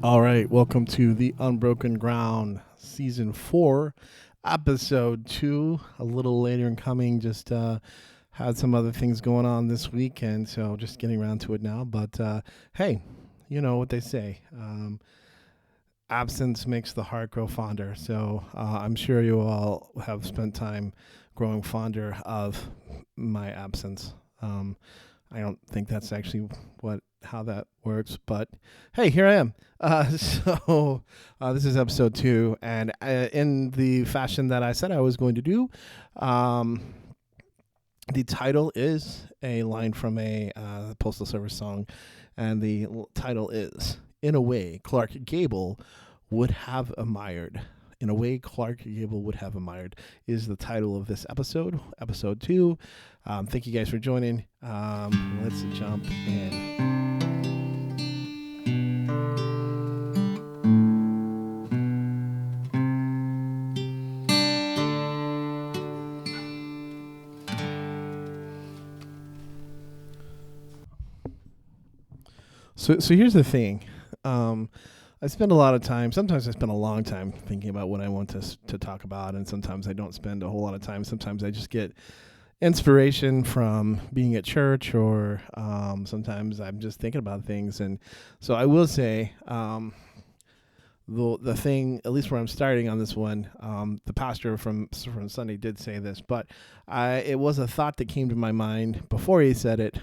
All right, welcome to the Unbroken Ground, Season 4, Episode 2. A little later in coming, just had some other things going on this week, and so just getting around to it now. But hey, you know what they say. Absence makes the heart grow fonder. So I'm sure you all have spent time growing fonder of my absence. I don't think that's actually how that works, but hey, here I am. So this is episode 2, and in the fashion that I said I was going to do, the title is a line from a Postal Service song, and the title is "In a Way Clark Gable Would Have Admired." In a way, Clark Gable would have admired is the title of this episode, episode 2. Thank you guys for joining. Let's jump in. So here's the thing. I spend a lot of time. Sometimes I spend a long time thinking about what I want to talk about, and sometimes I don't spend a whole lot of time. Sometimes I just get inspiration from being at church, or sometimes I'm just thinking about things. And so I will say, the thing, at least where I'm starting on this one, the pastor from Sunday did say this, but it was a thought that came to my mind before he said it.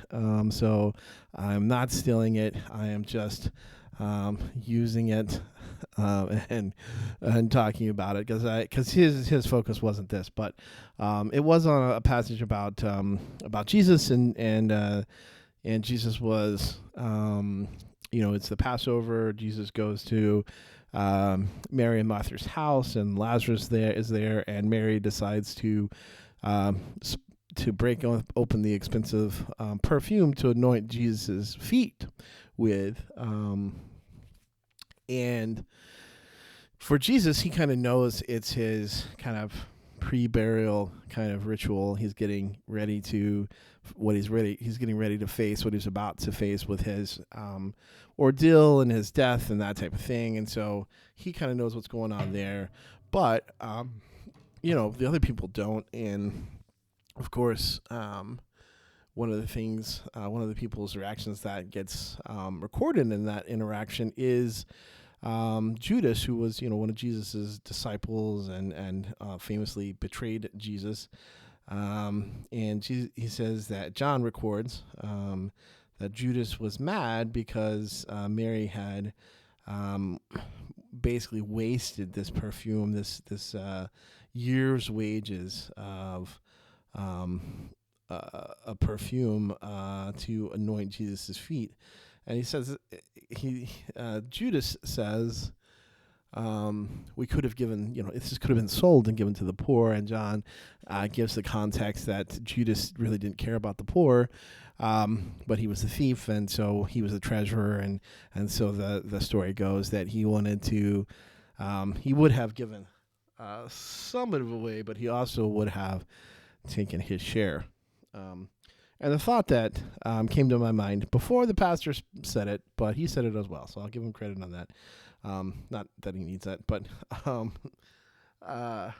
So I'm not stealing it. I am just using it and talking about it because his focus wasn't this, but it was on a passage about Jesus, and Jesus was it's the Passover. Jesus goes to Mary and Martha's house, and Lazarus is there, and Mary decides to break open the expensive perfume to anoint Jesus' feet with. And for Jesus, he kind of knows it's his kind of pre-burial kind of ritual. He's getting ready to He's getting ready to face what he's about to face with his ordeal and his death and that type of thing. And so he kind of knows what's going on there. But the other people don't. And of course, one of the people's reactions that gets recorded in that interaction is Judas, who was, one of Jesus's disciples and famously betrayed Jesus. And he says that John records that Judas was mad because Mary had basically wasted this perfume, this year's wages of a perfume to anoint Jesus' feet. And he says, Judas says, we could have given, this could have been sold and given to the poor. And John gives the context that Judas really didn't care about the poor, but he was a thief, and so he was a treasurer. And so the story goes that he wanted to, he would have given some of it away, but he also would have taken his share. And the thought that came to my mind before the pastor said it, but he said it as well, so I'll give him credit on that. Not that he needs that, but the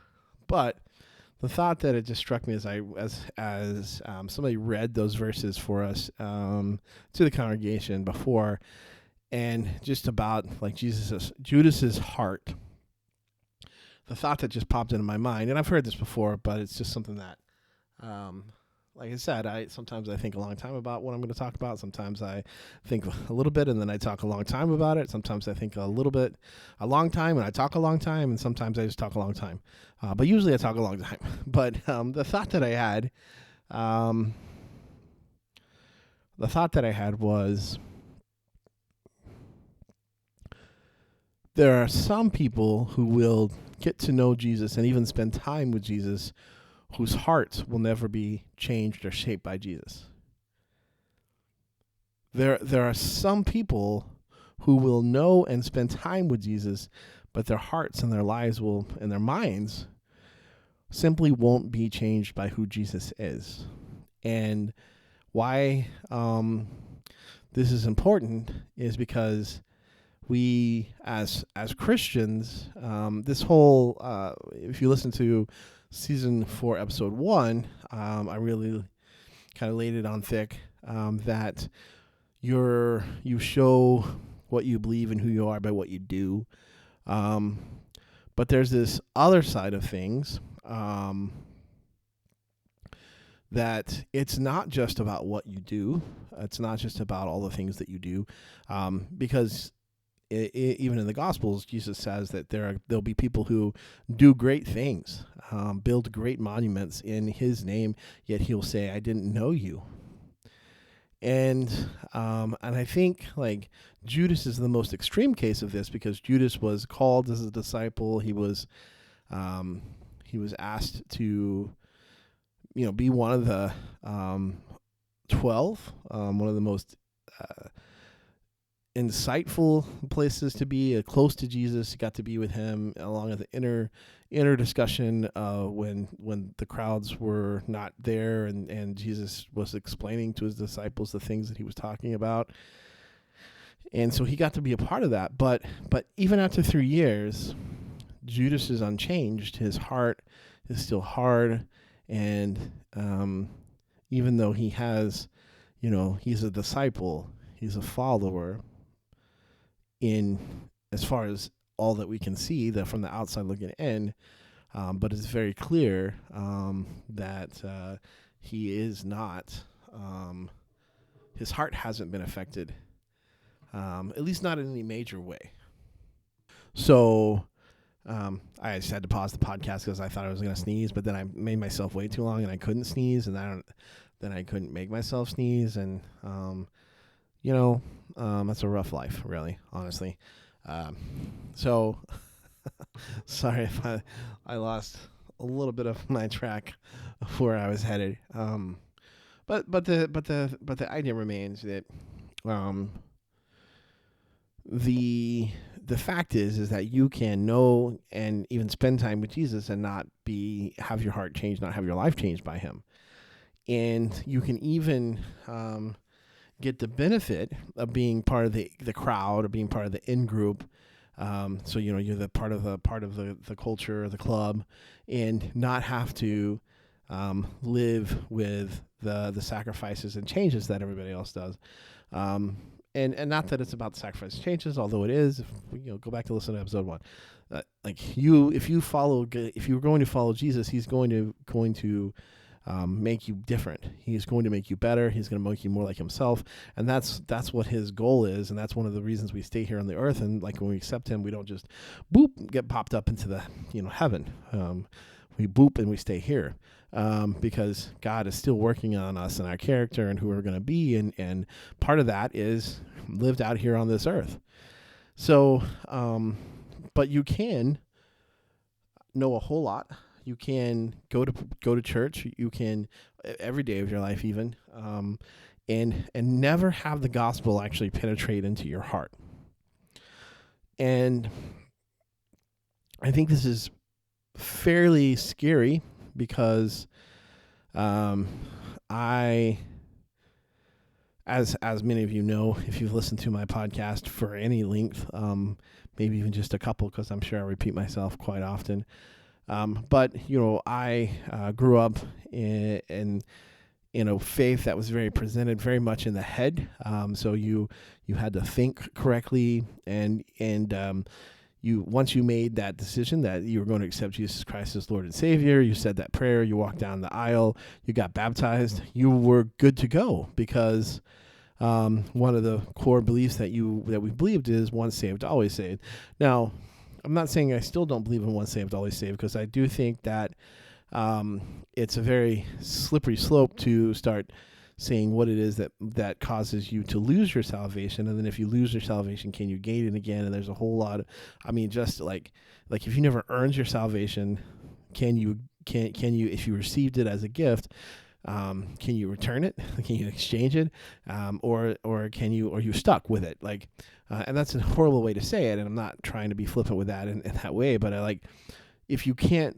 thought that it just struck me as somebody read those verses for us to the congregation before, and just about like Judas's heart. The thought that just popped into my mind, and I've heard this before, but it's just something that. Like I said, sometimes I think a long time about what I'm going to talk about. Sometimes I think a little bit and then I talk a long time about it. Sometimes I think a long time, and I talk a long time, and sometimes I just talk a long time. But usually I talk a long time. But the thought that I had was, there are some people who will get to know Jesus and even spend time with Jesus whose hearts will never be changed or shaped by Jesus. There are some people who will know and spend time with Jesus, but their hearts and their lives and their minds simply won't be changed by who Jesus is. And why this is important is because we as Christians, this whole if you listen to season 4, episode 1, I really kind of laid it on thick, that you show what you believe and who you are by what you do. But there's this other side of things, that it's not just about what you do. It's not just about all the things that you do, because even in the Gospels, Jesus says that there'll be people who do great things, build great monuments in His name, yet He'll say, "I didn't know you." And I think like Judas is the most extreme case of this, because Judas was called as a disciple. He was asked to be one of the 12, one of the most insightful places to be, close to Jesus. Got to be with Him along with the inner discussion when the crowds were not there, and Jesus was explaining to His disciples the things that He was talking about. And so he got to be a part of that. But even after 3 years, Judas is unchanged. His heart is still hard. And even though he has, he's a disciple, he's a follower in as far as all that we can see that from the outside looking in, but it's very clear that he is not, his heart hasn't been affected, at least not in any major way. So I just had to pause the podcast because I thought I was going to sneeze, but then I made myself wait too long and I couldn't sneeze, and then I couldn't make myself sneeze, and that's a rough life, really, honestly. So sorry if I lost a little bit of my track of where I was headed. But the idea remains that the fact is that you can know and even spend time with Jesus and not have your heart changed, not have your life changed by Him. And you can even get the benefit of being part of the crowd, or being part of the in group. So you're the part of the culture or the club, and not have to live with the sacrifices and changes that everybody else does. And not that it's about the sacrifice and changes, although it is. If go back to listen to episode 1. If you're going to follow Jesus, He's going to make you different. He's going to make you better. He's going to make you more like Himself, and that's what His goal is, and that's one of the reasons we stay here on the earth. And like when we accept Him, we don't just boop get popped up into the heaven. We boop and we stay here, because God is still working on us and our character and who we're going to be, and part of that is lived out here on this earth. So, but you can know a whole lot. You can go to church. You can every day of your life, even, and never have the gospel actually penetrate into your heart. And I think this is fairly scary, because I, as many of you know, if you've listened to my podcast for any length, maybe even just a couple, because I'm sure I repeat myself quite often. But I grew up in a faith that was presented very much in the head. So you had to think correctly, and once you made that decision that you were going to accept Jesus Christ as Lord and Savior, you said that prayer, you walked down the aisle, you got baptized, you were good to go, because one of the core beliefs that we believed is once saved, always saved. Now, I'm not saying I still don't believe in once saved, always saved, because I do think that it's a very slippery slope to start saying what it is that causes you to lose your salvation. And then if you lose your salvation, can you gain it again? And there's a whole lot of, just like if you never earned your salvation, can you, if you received it as a gift, can you return it? Can you exchange it? Or are you stuck with it? And that's a horrible way to say it. And I'm not trying to be flippant with that in that way, but if you can't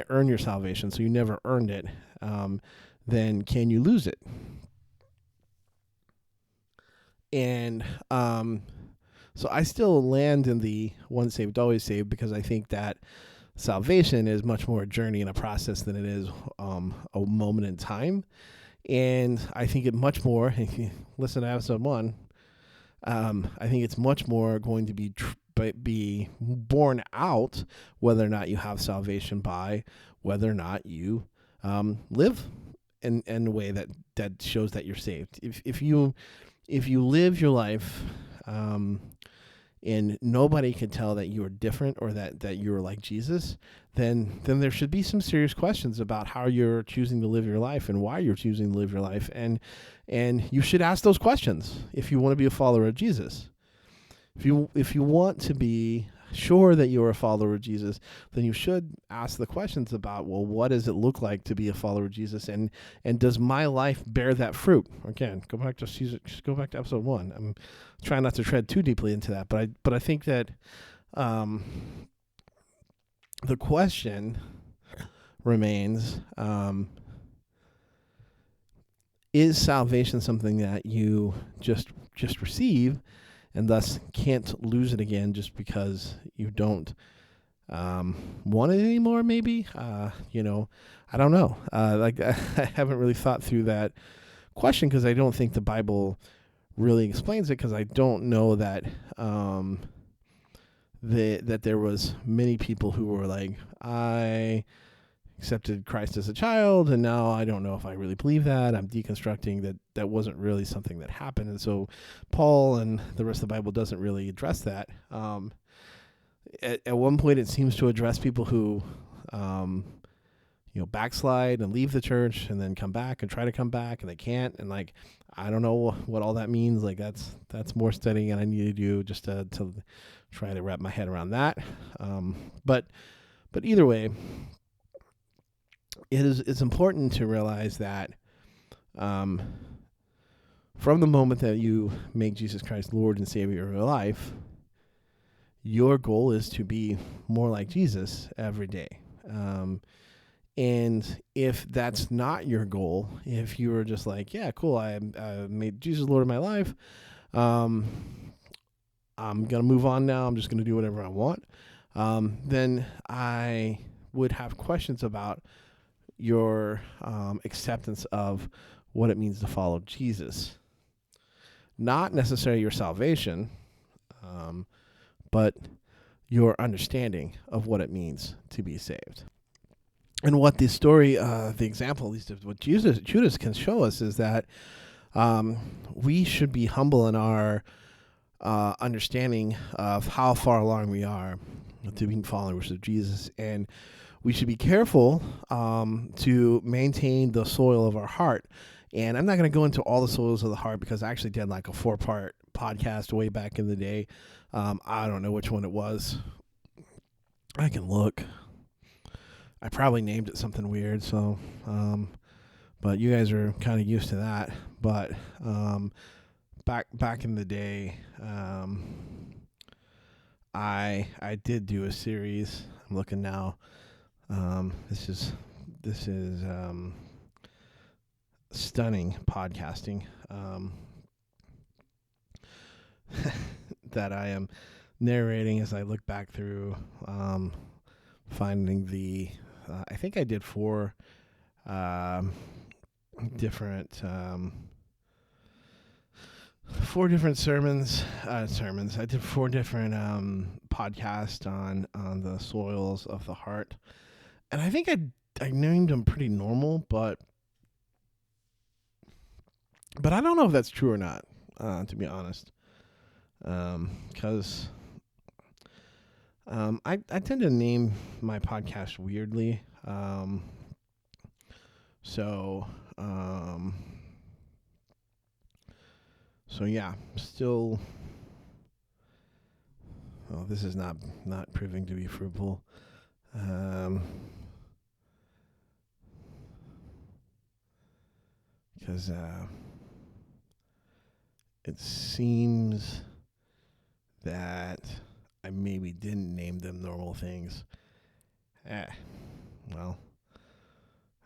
earn your salvation, so you never earned it, then can you lose it? And So I still land in the once saved, always saved, because I think that salvation is much more a journey and a process than it is a moment in time. And I think it much more, if you listen to episode 1, I think it's much more going to be borne out whether or not you have salvation by whether or not you live in a way that shows that you're saved. If you live your life and nobody can tell that you are different or that you're like Jesus, then there should be some serious questions about how you're choosing to live your life and why you're choosing to live your life. And you should ask those questions if you want to be a follower of Jesus. If you want to be sure that you're a follower of Jesus, then you should ask the questions about, well, what does it look like to be a follower of Jesus, and does my life bear that fruit? Again, go back to episode 1. I'm trying not to tread too deeply into that, but I think that the question remains: is salvation something that you just receive and thus can't lose it again just because you don't want it anymore? Maybe I don't know. I haven't really thought through that question because I don't think the Bible really explains it, because I don't know that that there was many people who were like, I accepted Christ as a child, and now I don't know if I really believe that. I'm deconstructing that wasn't really something that happened. And so Paul and the rest of the Bible doesn't really address that. At one point, it seems to address people who, backslide and leave the church and then come back and try to come back, and they can't. And like, I don't know what all that means. Like that's more studying and I need to do just to try to wrap my head around that. But either way, it's important to realize that from the moment that you make Jesus Christ Lord and Savior of your life, your goal is to be more like Jesus every day. And if that's not your goal, if you were just like, yeah, cool, I made Jesus Lord of my life, I'm going to move on now, I'm just going to do whatever I want, then I would have questions about your acceptance of what it means to follow Jesus. Not necessarily your salvation, but your understanding of what it means to be saved. And what the story, the example, at least of what Judas can show us, is that we should be humble in our understanding of how far along we are to being followers of Jesus, and we should be careful to maintain the soil of our heart. And I'm not going to go into all the soils of the heart because I actually did like a 4-part podcast way back in the day. I don't know which one it was. I can look. I probably named it something weird, so but you guys are kind of used to that. But back in the day, I did do a series. I'm looking now. This is stunning podcasting that I am narrating as I look back through finding the I think I did 4 different sermons. I did 4 different podcasts on the soils of the heart, and I think I named them pretty normal, but I don't know if that's true or not, to be honest, because I tend to name my podcast weirdly, so yeah, still. Oh, this is not proving to be fruitful. Because it seems that I maybe didn't name them normal things. Well,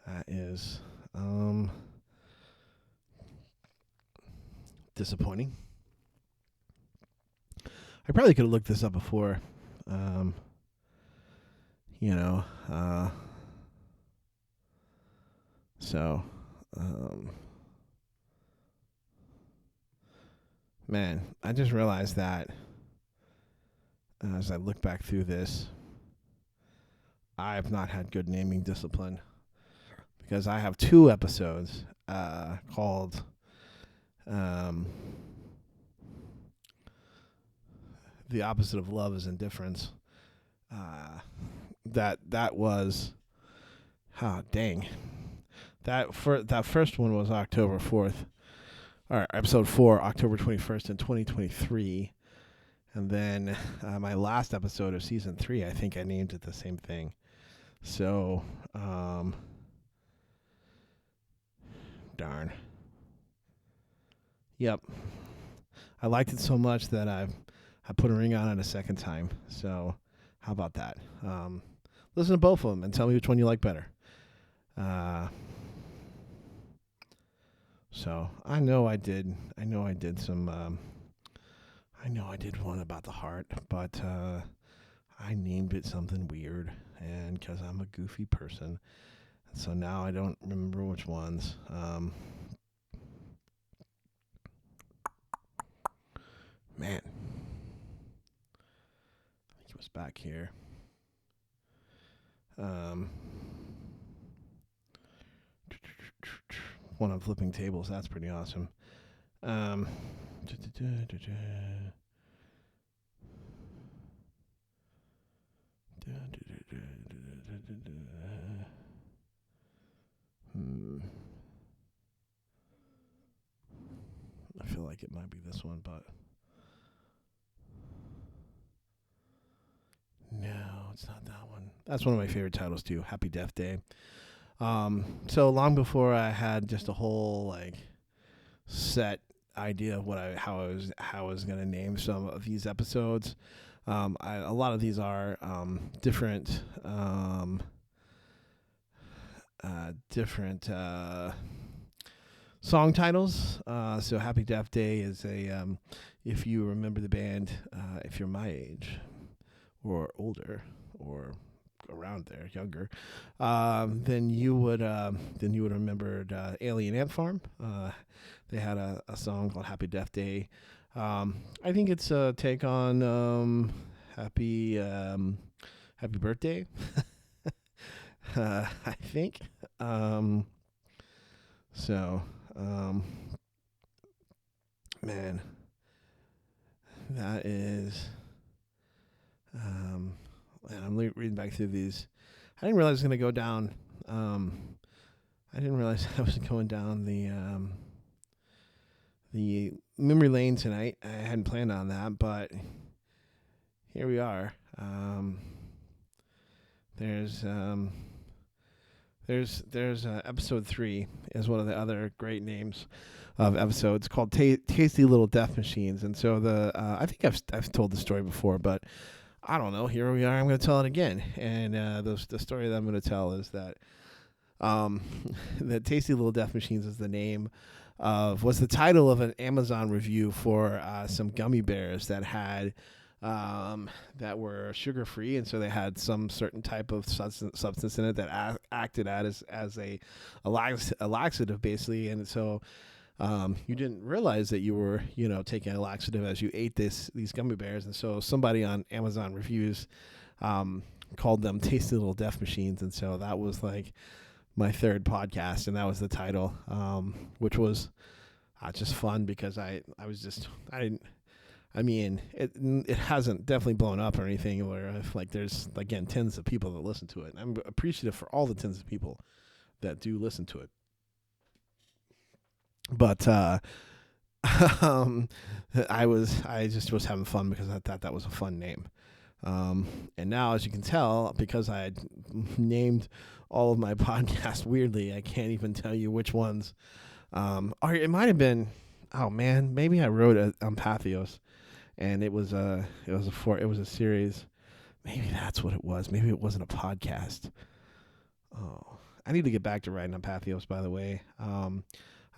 that is disappointing. I probably could have looked this up before. You know, so, man, I just realized that as I look back through this, I have not had good naming discipline because I have 2 episodes called "The Opposite of Love is Indifference." That was, dang, that first one was October 4th, or episode 4, October 21st in 2023. And then my last episode of season 3, I think I named it the same thing. So, darn. Yep. I liked it so much that I put a ring on it a second time. So, how about that? Listen to both of them and tell me which one you like better. So I know I did some. I know I did one about the heart, but I named it something weird, and because I'm a goofy person, so now I don't remember which ones. Man, I think it was back here. One of flipping tables. That's pretty awesome. I feel like it might be this one, but no, it's not that one. That's one of my favorite titles too. Happy Death Day. So long before I had just a whole like set idea of how I was gonna name some of these episodes. A lot of these are different song titles. So Happy Death Day is a if you remember the band, if you're my age or older or around there, younger, then you would remember Alien Ant Farm. They had a song called Happy Death Day. I think it's a take on Happy Birthday. I think. Man, that is. And I'm reading back through these. I didn't realize I was going to go down. I didn't realize I was going down the memory lane tonight. I hadn't planned on that, but here we are. There's episode 3 is one of the other great names of episodes called Tasty Little Death Machines. And so I think I've told the story before, but I don't know. Here we are. I'm going to tell it again. And the story that I'm going to tell is that the Tasty Little Death Machines was the title of an Amazon review for some gummy bears that had that were sugar free, and so they had some certain type of substance in it that acted as a laxative basically, and so you didn't realize that you were taking a laxative as you ate these gummy bears, and so somebody on Amazon reviews called them Tasty Little Death Machines, and so that was like my 3rd podcast, and that was the title, which was just fun because it hasn't definitely blown up or anything, or like there's again tens of people that listen to it, and I'm appreciative for all the tens of people that do listen to it. But I just was having fun because I thought that was a fun name. And now, as you can tell, because I had named all of my podcasts weirdly, I can't even tell you which ones. Or it might have been, oh man, maybe I wrote it on Pathos, and it was a series. Maybe that's what it was. Maybe it wasn't a podcast. Oh, I need to get back to writing on Pathos, by the way.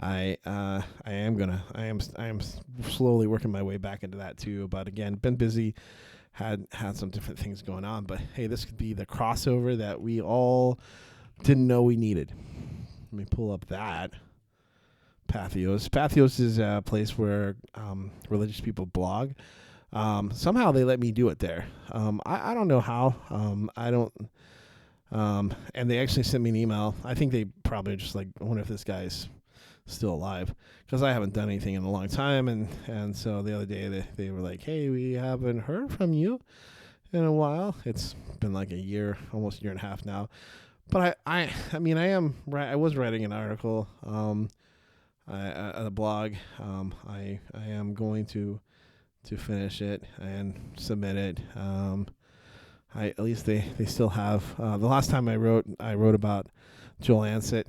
I am slowly working my way back into that too. But again, been busy, had some different things going on. But hey, this could be the crossover that we all didn't know we needed. Let me pull up that Pathos. Pathos is a place where religious people blog. Somehow they let me do it there. I don't know how. I don't. And they actually sent me an email. I think they probably just like, I wonder if this guy's still alive, because I haven't done anything in a long time. And so the other day they were like, hey, we haven't heard from you in a while. It's been like a year, almost a year and a half now. But I mean, I was writing an article, a blog. I am going to finish it and submit it. At least they still have. The last time I wrote about Joel Ansett,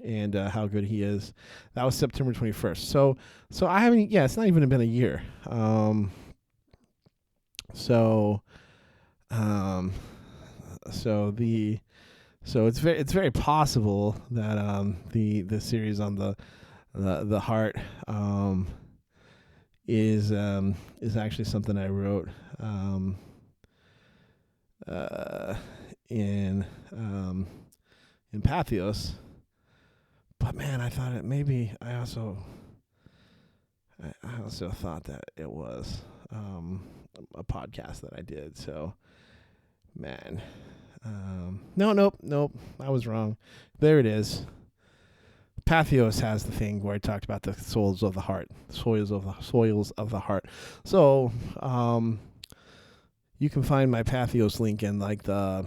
and how good he is. That was September 21st. So I haven't. Yeah, it's not even been a year. So it's very possible that the series on the heart is actually something I wrote in Pathos. But man, I thought it maybe. I also thought that it was a podcast that I did. So man, nope. I was wrong. There it is. Pathos has the thing where I talked about the soils of the heart, soils of the heart. So you can find my Pathos link in like the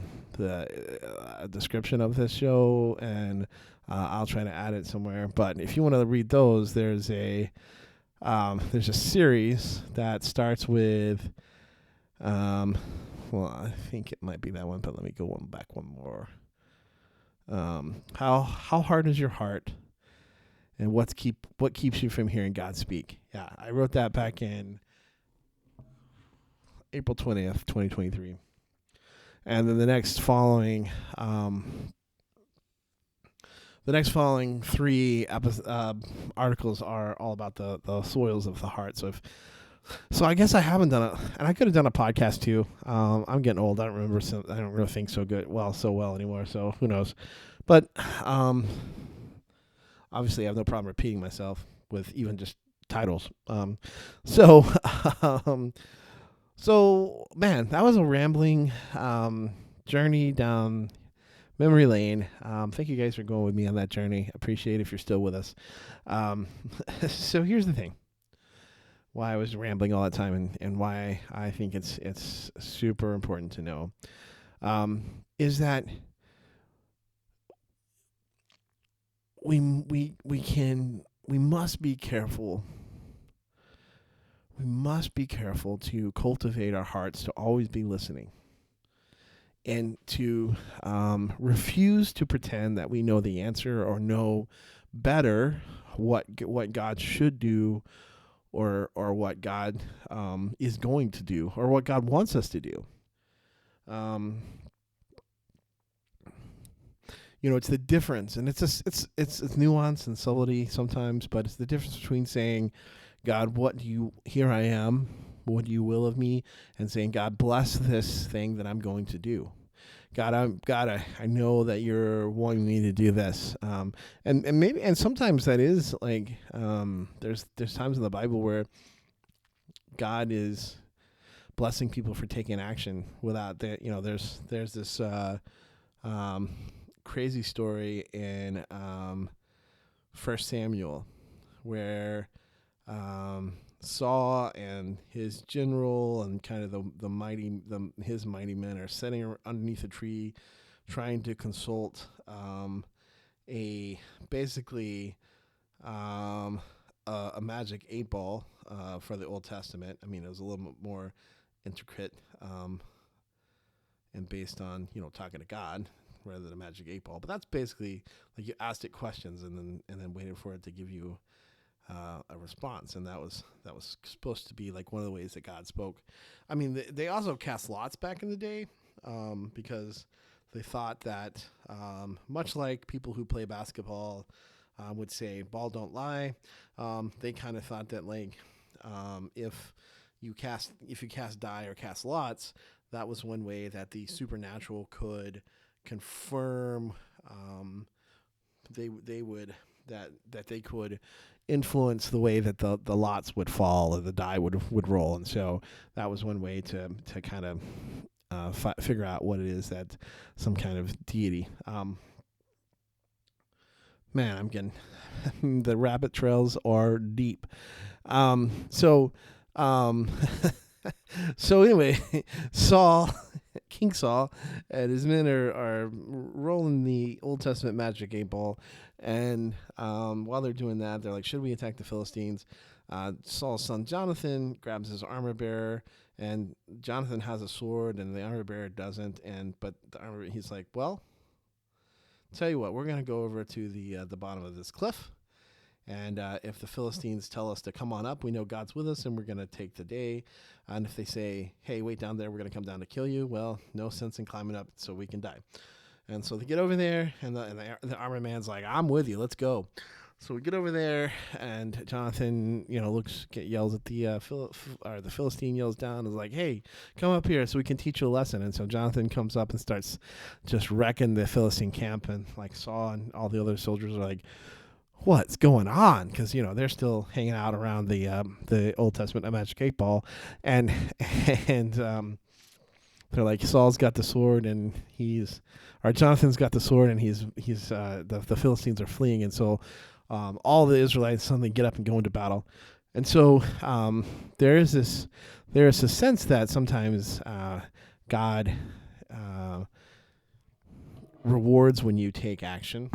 description of this show, and I'll try to add it somewhere. But if you want to read those, there's a series that starts with well, I think it might be that one, but let me go back one more. How hard is your heart, and what keeps you from hearing God speak? Yeah, I wrote that back in April 20th, 2023. And then the next following three articles are all about the soils of the heart. So I guess I haven't done it, and I could have done a podcast too. I'm getting old. I don't remember. I don't really think so well anymore. So who knows? But obviously, I have no problem repeating myself with even just titles. So man, that was a rambling journey down memory lane. Thank you guys for going with me on that journey. Appreciate it if you're still with us. So here's the thing. Why I was rambling all that time, and why I think it's super important to know, is that we must be careful. We must be careful to cultivate our hearts to always be listening, and to refuse to pretend that we know the answer or know better what God should do, or what God is going to do, or what God wants us to do. It's the difference, and it's nuance and subtlety sometimes, but it's the difference between saying, God, here I am, what do you will of me? And saying, God, bless this thing that I'm going to do. God, I know that you're wanting me to do this. And sometimes that is like, there's times in the Bible where God is blessing people for taking action without that. There's this crazy story in 1 Samuel where Saul and his general and kind of his mighty men are sitting underneath a tree, trying to consult a magic 8-ball for the Old Testament. I mean, it was a little bit more intricate and based on talking to God rather than a magic 8-ball. But that's basically like you asked it questions and then waited for it to give you a response, and that was supposed to be like one of the ways that God spoke. I mean, they also cast lots back in the day because they thought that much like people who play basketball, would say, "Ball don't lie." They kind of thought that like if you cast die or cast lots, that was one way that the supernatural could confirm they would that they could influence the way that the lots would fall or the die would roll, and so that was one way to kind of figure out what it is that some kind of deity. Man, I'm getting the rabbit trails are deep. So, um, so anyway, Saul, King Saul, and his men are rolling the Old Testament magic 8 ball, and while they're doing that, they're like, "Should we attack the Philistines?" Saul's son Jonathan grabs his armor bearer, and Jonathan has a sword, and the armor bearer doesn't. But he's like, "Well, tell you what, we're gonna go over to the bottom of this cliff." And if the Philistines tell us to come on up, we know God's with us and we're going to take the day. And if they say, "Hey, wait down there, we're going to come down to kill you," well, no sense in climbing up so we can die. And so they get over there, and the armor man's like, "I'm with you, let's go." So we get over there, and Jonathan, yells at the Philistine yells down, is like, "Hey, come up here so we can teach you a lesson." And so Jonathan comes up and starts just wrecking the Philistine camp, and like Saul and all the other soldiers are like, "What's going on?" Because they're still hanging out around the Old Testament magic 8 ball, and they're like, "Saul's got the sword, and Jonathan's got the sword, and the Philistines are fleeing," and so all the Israelites suddenly get up and go into battle, and so there is a sense that sometimes God rewards when you take action.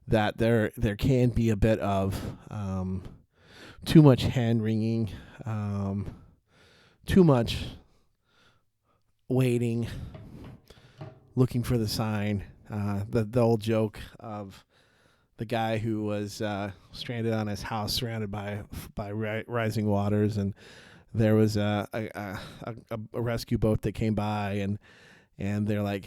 That there can be a bit of too much hand wringing, too much waiting, looking for the sign. The old joke of the guy who was stranded on his house, surrounded by rising waters, and there was a rescue boat that came by, and they're like,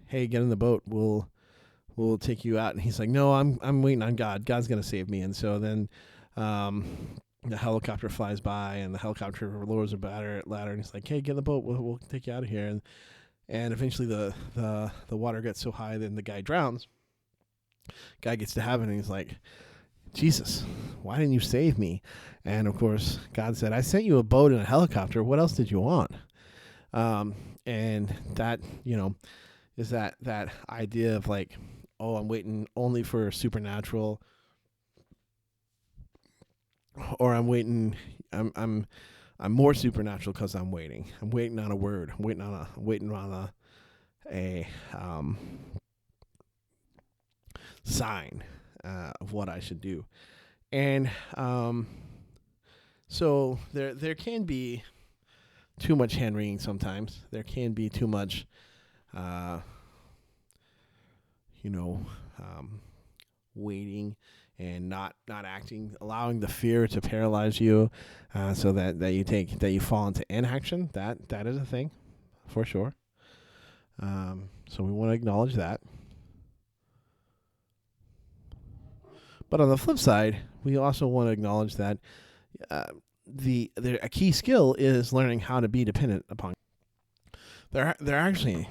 "Hey, get in the boat. We'll take you out." And he's like, "No, I'm waiting on God. God's gonna save me." And so then the helicopter flies by, and the helicopter lowers a ladder, and he's like, "Hey, get in the boat. We'll take you out of here." And eventually the water gets so high, then the guy drowns. Guy gets to heaven, and he's like, "Jesus, why didn't you save me?" And of course, God said, "I sent you a boat and a helicopter. What else did you want?" And that is that idea of like, "Oh, I'm waiting only for supernatural," or I'm more supernatural because I'm waiting. I'm waiting on a word. I'm waiting on a sign of what I should do. And so there can be too much hand wringing sometimes. There can be too much waiting and not acting, allowing the fear to paralyze you, so that you fall into inaction. That is a thing, for sure. So we want to acknowledge that. But on the flip side, we also want to acknowledge that a key skill is learning how to be dependent upon. There actually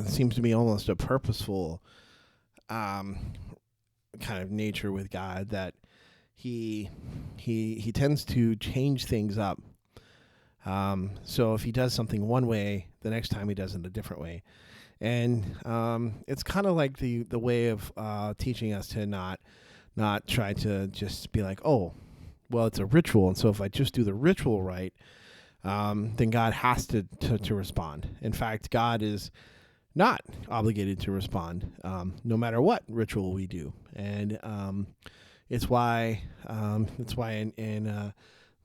seems to be almost a purposeful kind of nature with God, that he tends to change things up. So if he does something one way, the next time he does it a different way. And it's kind of like the way of teaching us to not try to just be like, "Oh, well, it's a ritual, and so if I just do the ritual right, then God has to respond." In fact, God is not obligated to respond, no matter what ritual we do. And it's why in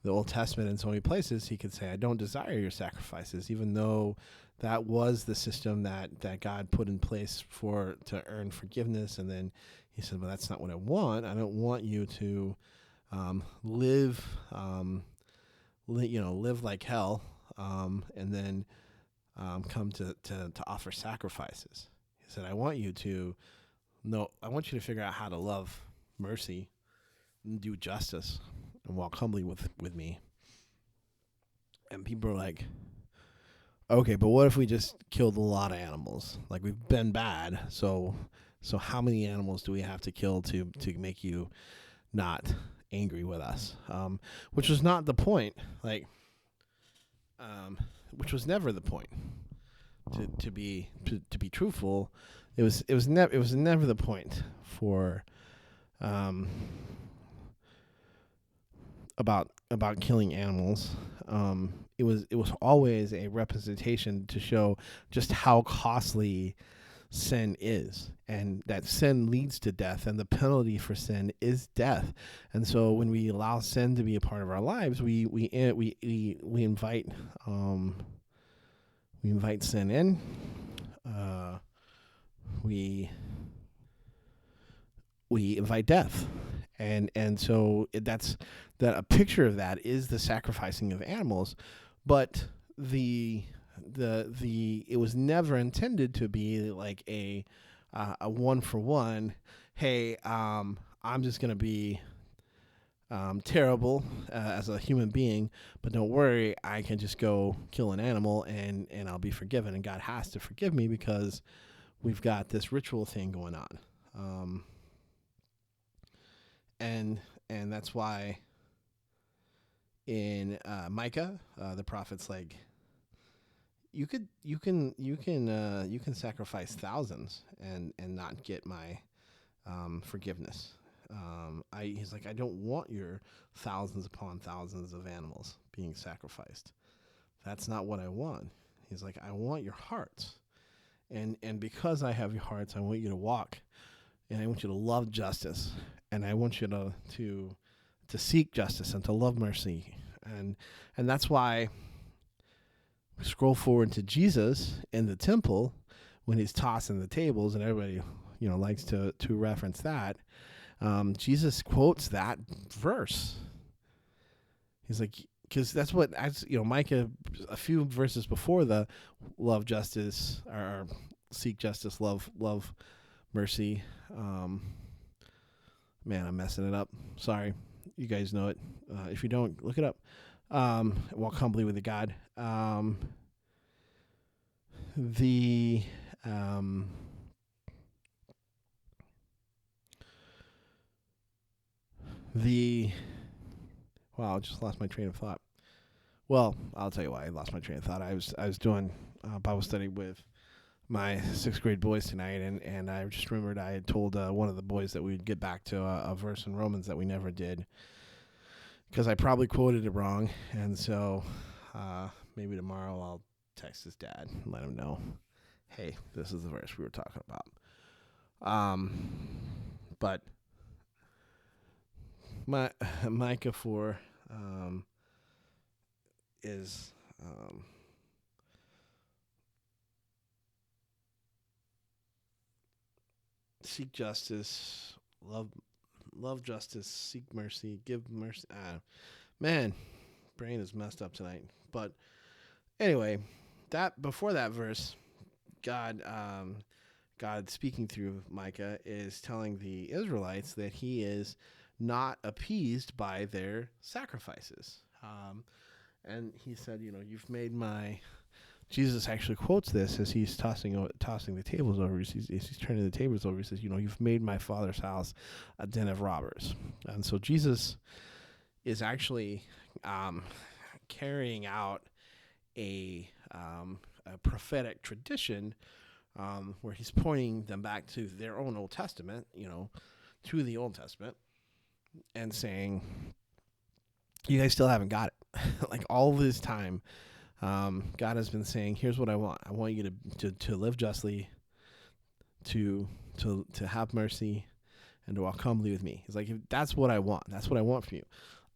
the Old Testament, in so many places, he could say, "I don't desire your sacrifices," even though that was the system that God put in place to earn forgiveness. And then he said, "Well, that's not what I want. I don't want you to live like hell, and then come to offer sacrifices." He said, "I want you to No, I want you to figure out how to love mercy and do justice and walk humbly with me. And people are like, okay, but what if we just killed a lot of animals? Like, we've been bad, so how many animals do we have to kill to make you not angry with us? Which was not the point. Like, which was never the point. To be truthful, it was never the point for about killing animals. It was always a representation to show just how costly sin is, and that sin leads to death, and the penalty for sin is death. And so when we allow sin to be a part of our lives, we invite sin in. We invite death, and so that's that. A picture of that is the sacrificing of animals, but the it was never intended to be like a one for one. Hey, I'm just gonna be terrible as a human being, but don't worry, I can just go kill an animal and I'll be forgiven, and God has to forgive me because we've got this ritual thing going on. And that's why in Micah, the prophet's like, you can sacrifice thousands and not get my forgiveness. He's like, I don't want your thousands upon thousands of animals being sacrificed. That's not what I want. He's like, I want your hearts, and because I have your hearts, I want you to walk, and I want you to love justice, and I want you to seek justice and to love mercy, and that's why we scroll forward to Jesus in the temple when he's tossing the tables, and everybody likes to reference that. Jesus quotes that verse. He's like, because that's what, Micah, a few verses before the love justice or seek justice, love mercy. Man, I'm messing it up. Sorry. You guys know it. If you don't, look it up. Walk humbly with the God. Wow, I just lost my train of thought. Well, I'll tell you why I lost my train of thought. I was doing Bible study with my 6th grade boys tonight, and I just remembered I had told one of the boys that we'd get back to a verse in Romans that we never did, because I probably quoted it wrong. And so maybe tomorrow I'll text his dad and let him know, hey, this is the verse we were talking about. But Micah 4 is seek justice, love justice, seek mercy, give mercy. Man, brain is messed up tonight. But anyway, that before that verse, God speaking through Micah is telling the Israelites that he is not appeased by their sacrifices. And he said, you've made my... Jesus actually quotes this as he's tossing the tables over. As he's turning the tables over, he says, you've made my Father's house a den of robbers. And so Jesus is actually carrying out a prophetic tradition where he's pointing them back to their own Old Testament, to the Old Testament, and saying, you guys still haven't got it. Like, all this time, God has been saying, here's what I want. I want you to live justly, to have mercy, and to walk humbly with me. He's like, that's what I want. That's what I want from you.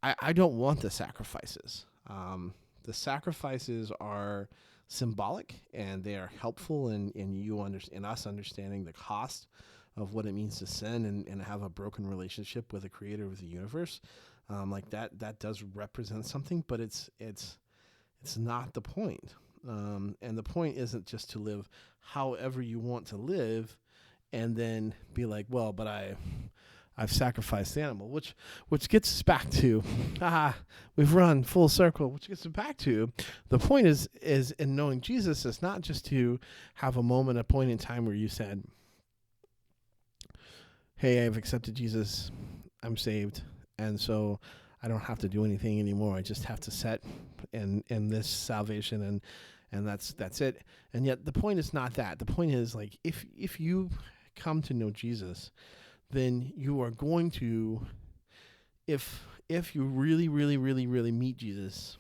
I don't want the sacrifices. The sacrifices are symbolic, and they are helpful in us understanding the cost of what it means to sin and have a broken relationship with the creator of the universe. Like that does represent something, but it's not the point. And the point isn't just to live however you want to live and then be like, well, but I've sacrificed the animal, which gets us back to, we've run full circle, which gets us back to, the point is in knowing Jesus is not just to have a point in time where you said, hey, I've accepted Jesus, I'm saved, and so I don't have to do anything anymore. I just have to set in this salvation, and that's it. And yet the point is not that. The point is, like, if you come to know Jesus, then you are going to, if you really, really, really, really meet Jesus,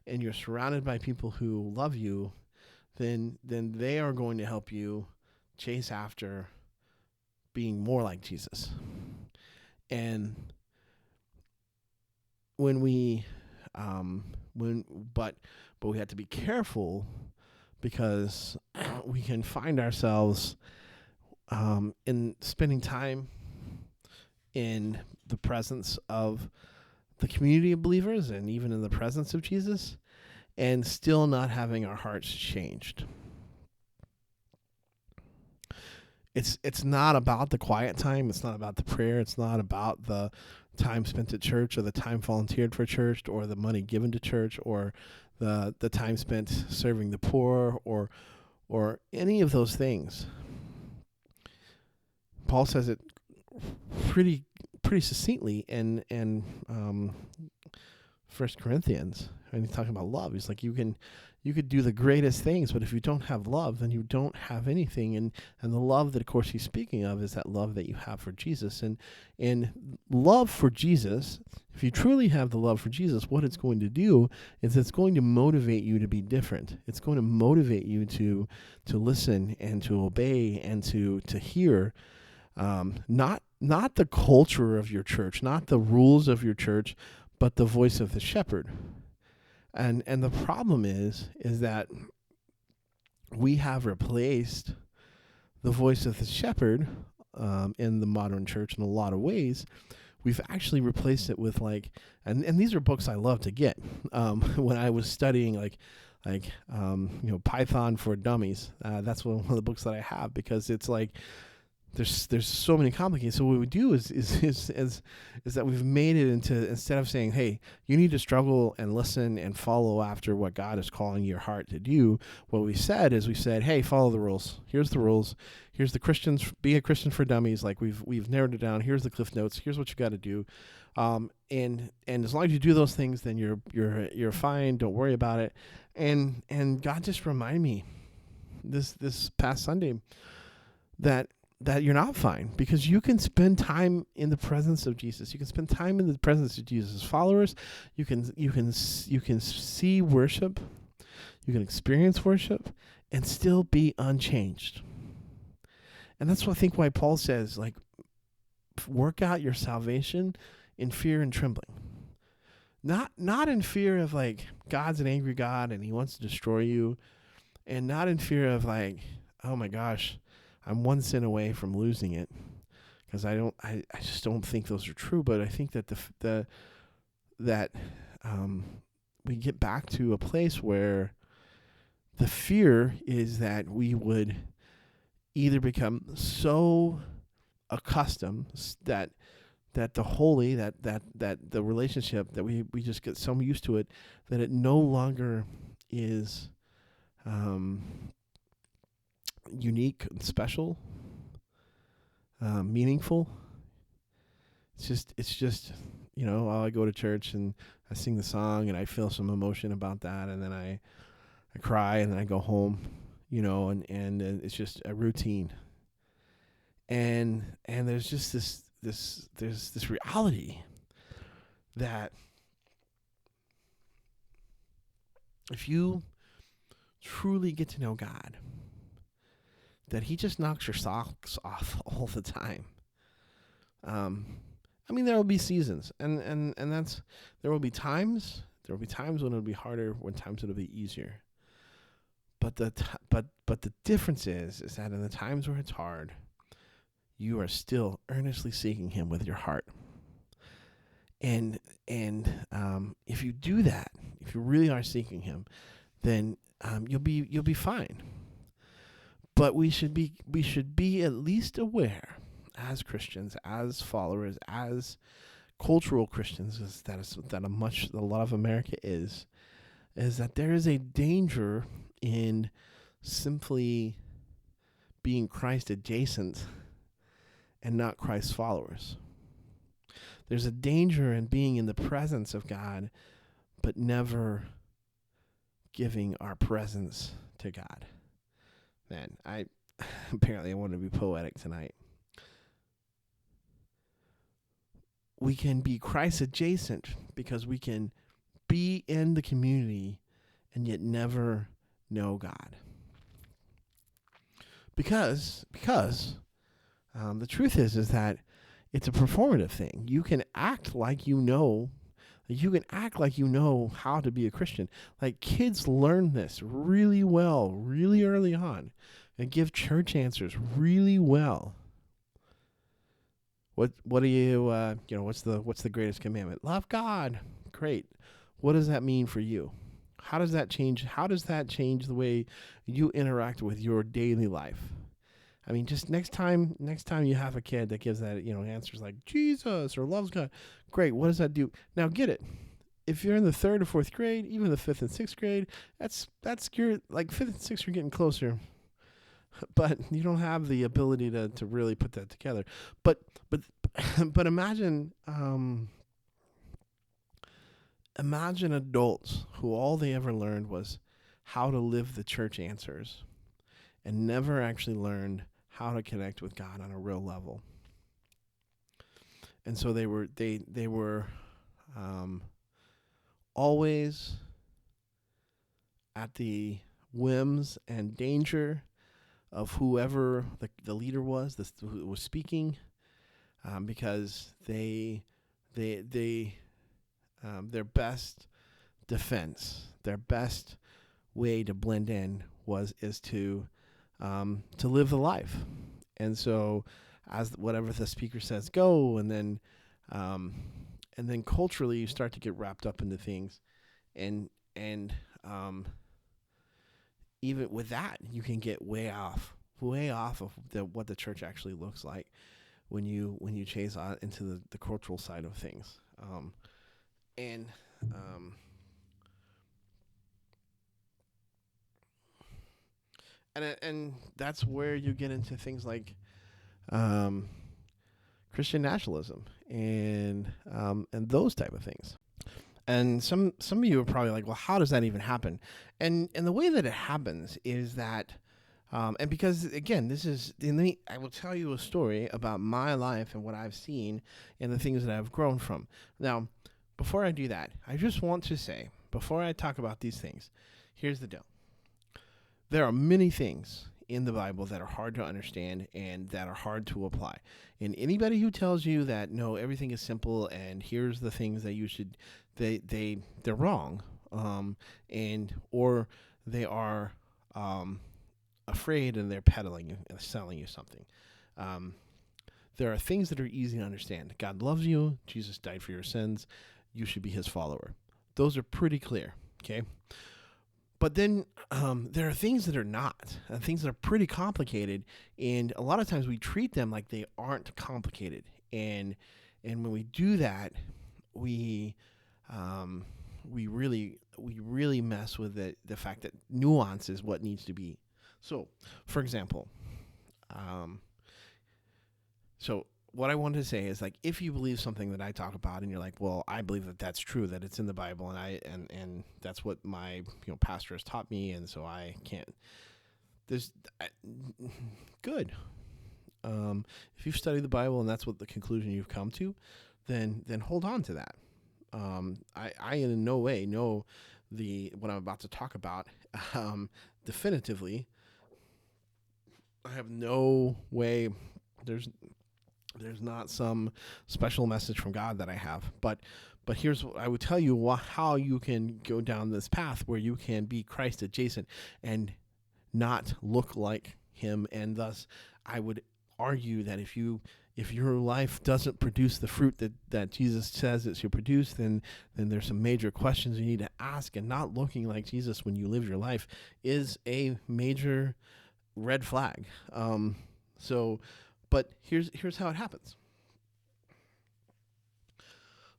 and you're surrounded by people who love you, then they are going to help you chase after being more like Jesus. And when we, but we have to be careful, because we can find ourselves in spending time in the presence of the community of believers, and even in the presence of Jesus, and still not having our hearts changed. It's not about the quiet time. It's not about the prayer. It's not about the time spent at church, or the time volunteered for church, or the money given to church, or the time spent serving the poor, or any of those things. Paul says it pretty succinctly in 1 Corinthians, and he's talking about love. He's like, you could do the greatest things, but if you don't have love, then you don't have anything. And the love that, of course, he's speaking of is that love that you have for Jesus. And love for Jesus, if you truly have the love for Jesus, what it's going to do is it's going to motivate you to be different. It's going to motivate you to listen and to obey and to hear, not the culture of your church, not the rules of your church, but the voice of the shepherd. And the problem is that we have replaced the voice of the shepherd in the modern church in a lot of ways. We've actually replaced it with and these are books I love to get. When I was studying Python for Dummies, that's one of the books that I have, because it's like, there's so many complicated. So what we do is that we've made it into, instead of saying, hey, you need to struggle and listen and follow after what God is calling your heart to do, what we said, hey, follow the rules. Here's the rules. Here's the Christians, be a Christian for Dummies. Like, we've narrowed it down. Here's the Cliff Notes. Here's what you got to do. And as long as you do those things, then you're fine. Don't worry about it. And God just reminded me this past Sunday that you're not fine, because you can spend time in the presence of Jesus. You can spend time in the presence of Jesus' followers. You can see worship. You can experience worship and still be unchanged. And that's what I think why Paul says, like, work out your salvation in fear and trembling. Not in fear of, like, God's an angry God and he wants to destroy you, and not in fear of, like, oh my gosh, I'm one sin away from losing it, because I just don't think those are true. But I think that we get back to a place where the fear is that we would either become so accustomed that the holy, that the relationship, that we just get so used to it that it no longer is unique and special, meaningful. It's just I go to church and I sing the song and I feel some emotion about that, and then I cry, and then I go home, and it's just a routine. And there's just this reality that if you truly get to know God, that he just knocks your socks off all the time. There will be seasons, and that's, there will be times when it'll be harder, when times it'll be easier. But the difference is that in the times where it's hard, you are still earnestly seeking him with your heart. And if you do that, if you really are seeking him, then you'll be fine. But we should be at least aware as Christians, as followers, as cultural Christians, a lot of America is that there is a danger in simply being Christ adjacent and not Christ followers. There's a danger in being in the presence of God, but never giving our presence to God. Man, apparently I want to be poetic tonight. We can be Christ adjacent because we can be in the community and yet never know God. Because the truth is that it's a performative thing. You can act like you know how to be a Christian. Like, kids learn this really well, really early on, and give church answers really well. What do you what's the greatest commandment? Love God. Great. What does that mean for you? How does that change the way you interact with your daily life? I mean, just next time you have a kid that gives that, answers like Jesus or loves God, great. What does that do? Now get it. If you're in the 3rd or 4th grade, even the 5th and 6th grade, that's you're like 5th and 6th, you're getting closer. But you don't have the ability to really put that together. But imagine adults who all they ever learned was how to live the church answers and never actually learned how to connect with God on a real level. And so they were always at the whims and danger of whoever the leader was, who was speaking, because their best defense, their best way to blend in is to live the life. And so, as whatever the speaker says, go, and then culturally you start to get wrapped up into things, and even with that, you can get way off of what the church actually looks like when you chase on into the cultural side of things. And that's where you get into things like Christian nationalism and those type of things. And some of you are probably like, well, how does that even happen? And the way that it happens is that, and because again, I will tell you a story about my life and what I've seen and the things that I've grown from. Now, before I do that, I just want to say, before I talk about these things, here's the deal. There are many things in the Bible that are hard to understand and that are hard to apply. And anybody who tells you that, no, everything is simple and here's the things that you should, they're wrong. Or they are afraid and they're peddling and selling you something. There are things that are easy to understand. God loves you. Jesus died for your sins. You should be his follower. Those are pretty clear, okay? But then there are things that are not, things that are pretty complicated, and a lot of times we treat them like they aren't complicated. And when we do that, we really mess with the fact that nuance is what needs to be. So, for example, what I wanted to say is, like, if you believe something that I talk about and you're like, well, I believe that that's true, that it's in the Bible, and that's what my pastor has taught me, and so I can't. Good. If you've studied the Bible and that's what the conclusion you've come to, then hold on to that. I in no way know what I'm about to talk about definitively. I have no way. There's not some special message from God that I have, but here's what I would tell you: how you can go down this path where you can be Christ adjacent and not look like him. And thus, I would argue that if your life doesn't produce the fruit that Jesus says it should produce, then there's some major questions you need to ask. And not looking like Jesus when you live your life is a major red flag. So, but here's how it happens.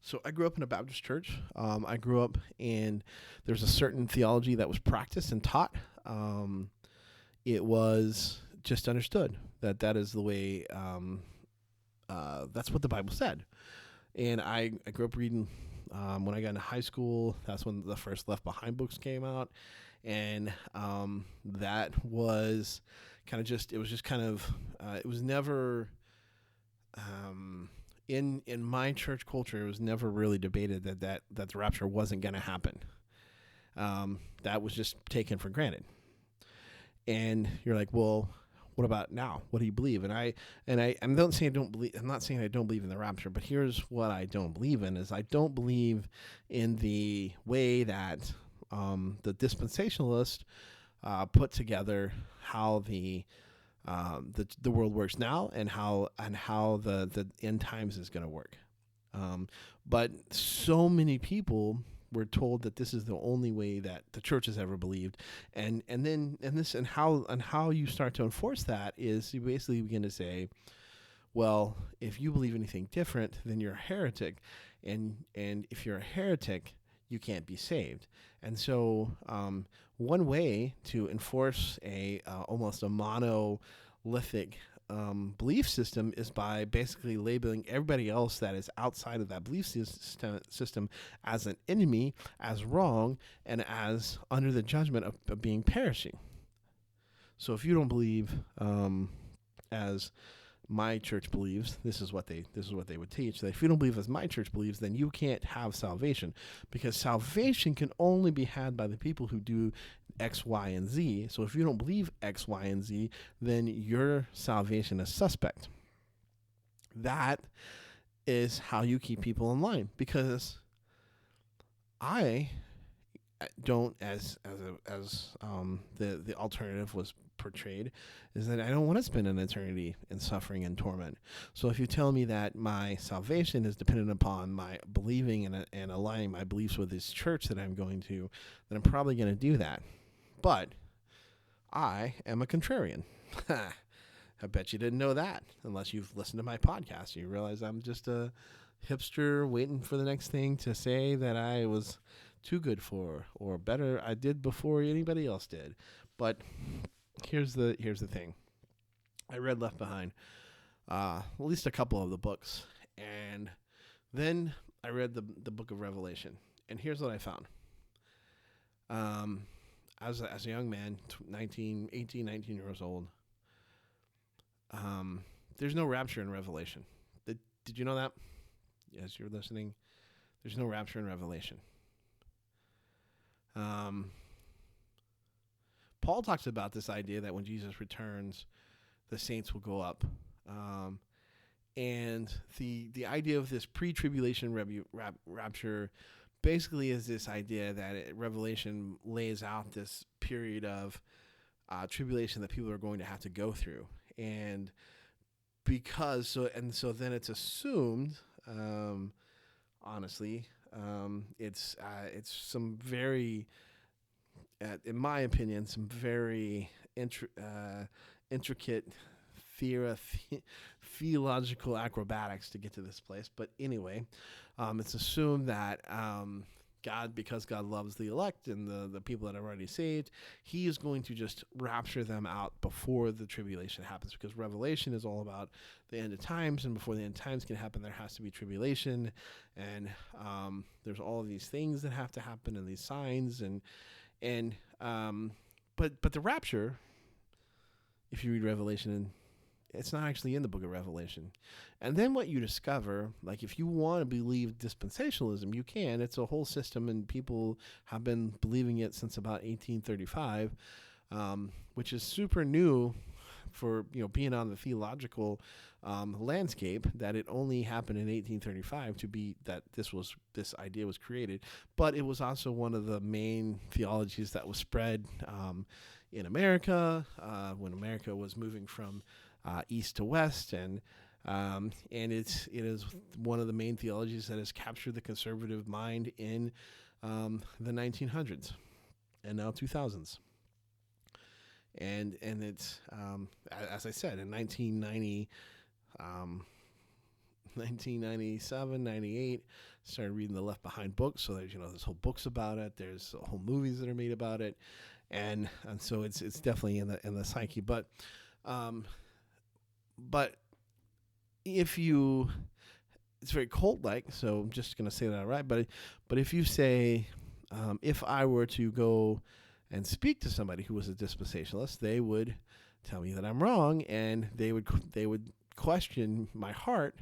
So I grew up in a Baptist church. I grew up and there's a certain theology that was practiced and taught. It was just understood that that is the way. That's what the Bible said. And I grew up reading. When I got into high school, that's when the first Left Behind books came out, and that was kind of just. It was just kind of. It was never. In my church culture, it was never really debated that the rapture wasn't going to happen. That was just taken for granted. And you're like, well, what about now? What do you believe? I'm not saying I don't believe. I'm not saying I don't believe in the rapture, but here's what I don't believe in: is I don't believe in the way that the dispensationalists put together how the world works now and how the end times is going to work. But so many people were told that this is the only way that the church has ever believed, and how you start to enforce that is you basically begin to say, well, if you believe anything different, then you're a heretic, and if you're a heretic, you can't be saved. And so one way to enforce a almost a monolithic belief system is by basically labeling everybody else that is outside of that belief system as an enemy, as wrong, and as under the judgment of being perishing. So if you don't believe as my church believes, this is what they would teach, that if you don't believe as my church believes, then you can't have salvation, because salvation can only be had by the people who do X, Y, and Z. So if you don't believe X, Y, and Z, then your salvation is suspect. That is how you keep people in line, because I don't, as the alternative was portrayed, is that I don't want to spend an eternity in suffering and torment. So if you tell me that my salvation is dependent upon my believing and aligning my beliefs with this church that I'm going to, then I'm probably going to do that. But I am a contrarian. I bet you didn't know that unless you've listened to my podcast. You realize I'm just a hipster waiting for the next thing to say that I was too good for, or better I did before anybody else did. But here's the thing. I read Left Behind, at least a couple of the books, and then I read the book of Revelation. And here's what I found. As a young man, 19 years old, there's no rapture in Revelation. Did you know that? Yes, you're listening. There's no rapture in Revelation. Paul talks about this idea that when Jesus returns, the saints will go up. And the idea of this pre-tribulation rapture basically is this idea that Revelation lays out this period of tribulation that people are going to have to go through. And so then it's assumed, honestly, it's some very, in my opinion, some very intricate theological acrobatics to get to this place. But anyway, it's assumed that God, because God loves the elect and the people that are already saved, he is going to just rapture them out before the tribulation happens, because Revelation is all about the end of times, and before the end of times can happen, there has to be tribulation, and there's all of these things that have to happen, and these signs, but the rapture, if you read Revelation, it's not actually in the book of Revelation. And then what you discover, like if you want to believe dispensationalism, you can. It's a whole system, and people have been believing it since about 1835, which is super new for being on the theological landscape, that it only happened in 1835 to be that this idea was created. But it was also one of the main theologies that was spread in America when America was moving from east to west, and it is one of the main theologies that has captured the conservative mind in the 1900s and now 2000s. and it's as I said, in 1990, 1997, 98, started reading the Left Behind books. So there's whole books about it. There's whole movies that are made about it, and so it's definitely in the psyche. Um, but if you, it's very cult like. So I'm just gonna say that outright. But if you say, if I were to go and speak to somebody who was a dispensationalist, they would tell me that I'm wrong, and they would question my heart.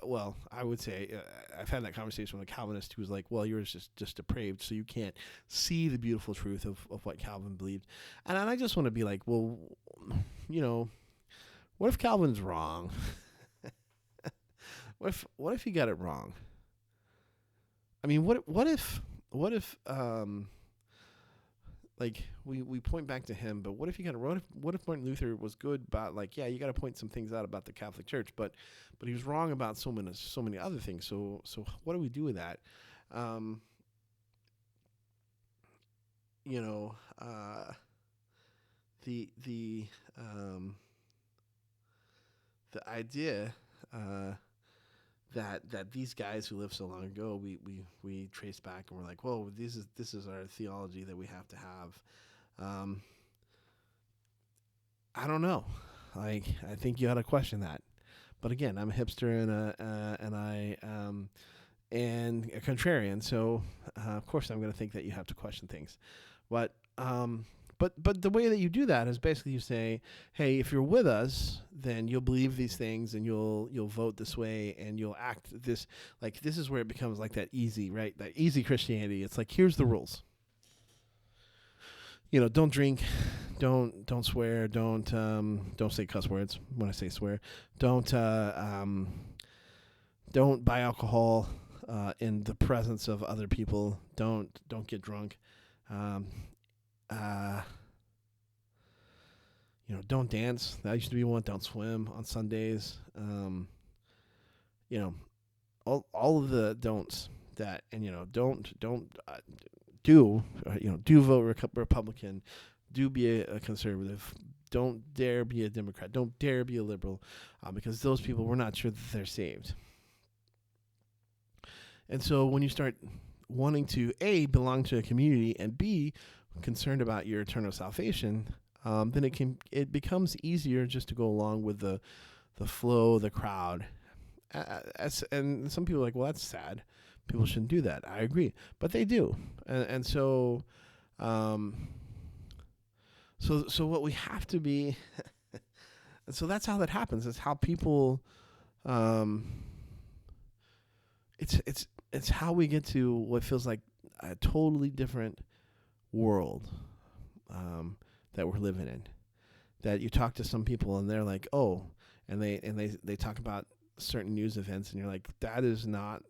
Well, I would say I've had that conversation with a Calvinist who was like, well, you're just depraved, so you can't see the beautiful truth of what Calvin believed. And I just want to be like, well, what if Calvin's wrong? What if he got it wrong? I mean, what if like we point back to him, but what if you got what if Martin Luther was good about, like, yeah, you got to point some things out about the Catholic Church, but he was wrong about so many other things. So what do we do with that? You know, the idea that these guys who lived so long ago, we trace back and we're like, whoa, this is our theology that we have to have. I don't know. Like, I think you ought to question that. But again, I'm a hipster and a contrarian, so of course I'm going to think that you have to question things. But but the way that you do that is basically you say, hey, if you're with us, then you'll believe these things and you'll vote this way and you'll act this. Like, this is where it becomes like that easy, right? That easy Christianity. It's like, here's the rules. Don't drink, don't swear, don't say cuss words when I say swear. Don't buy alcohol in the presence of other people. Don't get drunk. Don't dance. That used to be one. Don't swim on Sundays. All of the don'ts that, and don't do vote Republican. Do be a conservative. Don't dare be a Democrat. Don't dare be a liberal, because those people, we're not sure that they're saved. And so when you start wanting to A, belong to a community, and B, concerned about your eternal salvation, then it becomes easier just to go along with the flow, the crowd. And some people are like, well, that's sad. People shouldn't do that. I agree, but they do, and so what we have to be, and so that's how that happens. It's how people, it's how we get to what feels like a totally different world that we're living in. That you talk to some people and they're like, oh, and they talk about certain news events, and you're like, that is not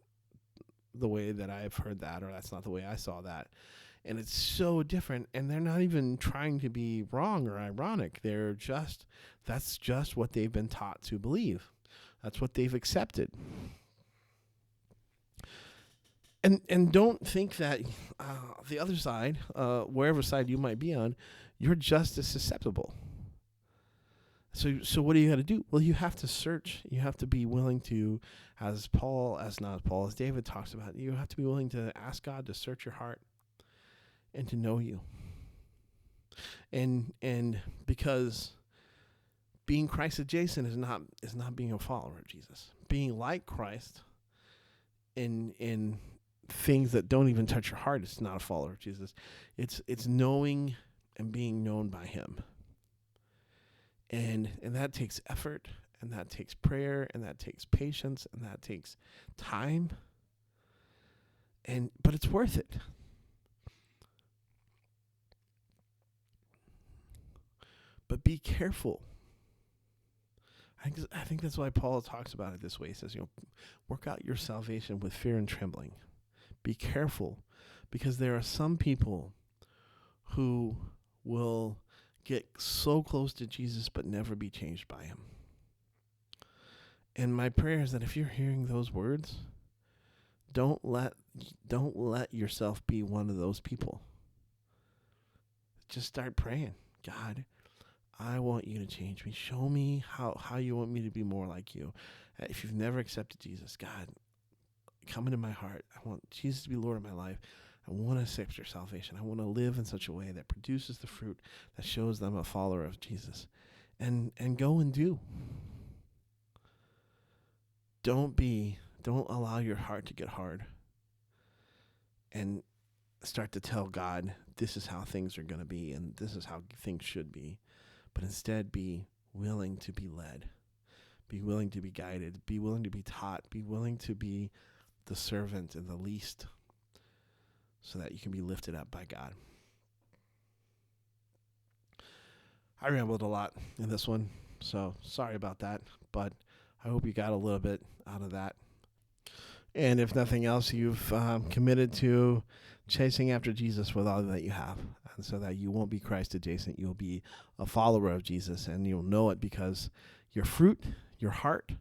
the way that I've heard that, or that's not the way I saw that. And it's so different, and they're not even trying to be wrong or ironic. That's just what they've been taught to believe. That's what they've accepted. And don't think that the other side, wherever side you might be on, you're just as susceptible. So what do you got to do? Well, you have to search. You have to be willing to, as David talks about, you have to be willing to ask God to search your heart and to know you. And because being Christ adjacent is not being a follower of Jesus. Being like Christ in things that don't even touch your heart, it's not a follower of Jesus. It's knowing and being known by him. And that takes effort, and that takes prayer, and that takes patience, and that takes time. But it's worth it. But be careful. I think that's why Paul talks about it this way. He says, work out your salvation with fear and trembling. Be careful, because there are some people who will get so close to Jesus but never be changed by him. And my prayer is that if you're hearing those words, don't let yourself be one of those people. just start praying. God, I want you to change me. Show me how you want me to be more like you. If you've never accepted Jesus, God, come into my heart. I want Jesus to be Lord of my life. I want to accept your salvation. I want to live in such a way that produces the fruit that shows them a follower of Jesus. And go and do. Don't allow your heart to get hard. And start to tell God, this is how things are going to be and this is how things should be. But instead, be willing to be led. Be willing to be guided. Be willing to be taught. Be willing to be the servant and the least, so that you can be lifted up by God. I rambled a lot in this one, so sorry about that, but I hope you got a little bit out of that. And if nothing else, you've committed to chasing after Jesus with all that you have, and so that you won't be Christ adjacent. You'll be a follower of Jesus, and you'll know it because your fruit, your heart,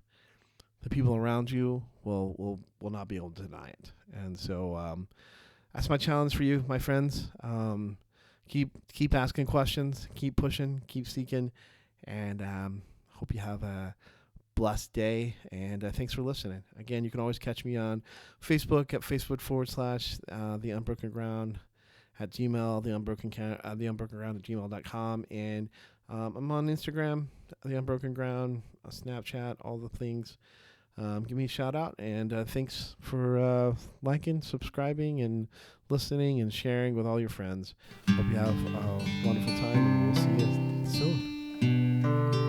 the people around you will not be able to deny it. And so that's my challenge for you, my friends. Keep asking questions, keep pushing, keep seeking, and hope you have a blessed day. And thanks for listening. Again, you can always catch me on Facebook at Facebook.com/ The Unbroken Ground, at Gmail, The Unbroken Ground at gmail.com, and I'm on Instagram, The Unbroken Ground, Snapchat, all the things. Give me a shout out, and thanks for liking, subscribing, and listening and sharing with all your friends. Hope you have a wonderful time, and we'll see you soon.